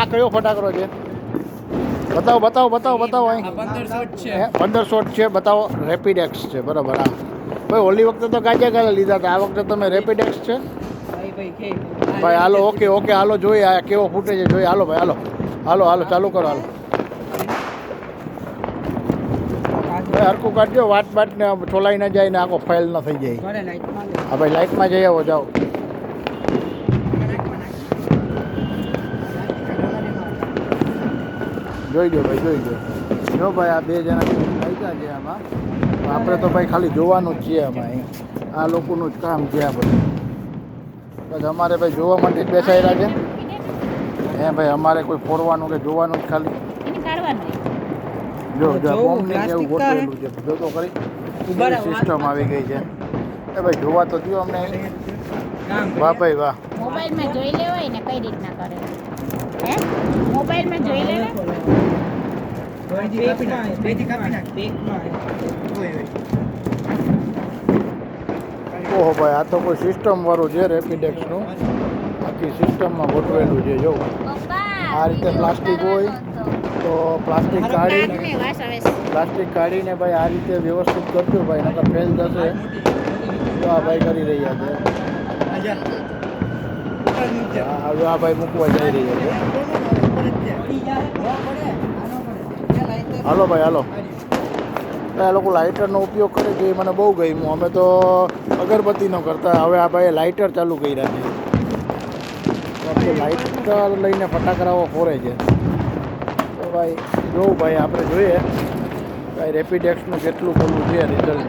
આ કયો ફટાકડો છે? બતાવો બતાવો બતાવો બતાવો. અહીં 1500 છે. બતાવો. રેપિડેક્સ છે બરાબર. હા ભાઈ ઓલી વખતે તો ગાજે ગાલે લીધા હતા, આ વખતે તમે રેપિડેક્સ છે ભાઈ. હાલો ઓકે ઓકે હાલો જોઈએ આ કેવો ફૂટે છે જોઈએ. હાલો ભાઈ હાલો હાલો હાલો ચાલુ કરો હાલો ભાઈ. હરકું કાઢજો વાટ બાટને છોલાઈ ના જાય ને આખો ફાઇલ ન થઈ જાય. હા ભાઈ લાઇટમાં જઈ આવો જાઓ. જોઈ દો ભાઈ જોઈ દો. જો ભાઈ આ 2 જણા લાગ્યા છે આમાં. આપણે તો ભાઈ ખાલી જોવાનું જ છીએ આમાં. આ લોકોનું જ કામ છે આ બધું. બસ અમારે ભાઈ જોવા માટે જ બેસાયેલા છે. ભાઈ અમારે કોઈ ફોડવાનું કે જોવાનું જ ખાલી. જો બોમ્બની જેવું ગોઠવેલું છે. જો તો ખરી સિસ્ટમ આવી ગઈ છે. ભાઈ જોવા તો દો અમને. વાહ ભાઈ વાહ. મોબાઈલમાં જોઈ લેવાય ને કઈ રીતના કરે હે? મોબાઈલમાં જોઈ લેવાય. ઓહો ભાઈ આ તો કોઈ સિસ્ટમ વાળું છે રેપિડેક્સનું. આખી સિસ્ટમમાં ગોઠવેલું છે. જો આ રીતે પ્લાસ્ટિક હોય તો પ્લાસ્ટિક કાઢીને ભાઈ આ રીતે વ્યવસ્થિત કરજો ભાઈ, નકર ફેલ જશે. તો આ ભાઈ કરી રહ્યા છે. આ ભાઈ મૂકવા જઈ રહ્યા છે. હાલો ભાઈ હાલો. આ લોકો લાઇટરનો ઉપયોગ કરે છે એ મને બહુ ગમ્યું. અમે તો અગરબત્તીનો કરતા, હવે આ ભાઈ લાઇટર ચાલુ કર્યા છે. તો લાઇટર લઈને ફટાકડાઓ ફોરે છે. તો ભાઈ જોવું ભાઈ આપણે જોઈએ ભાઈ રેપિડેક્સનું કેટલું પેલું છે રિઝલ્ટ.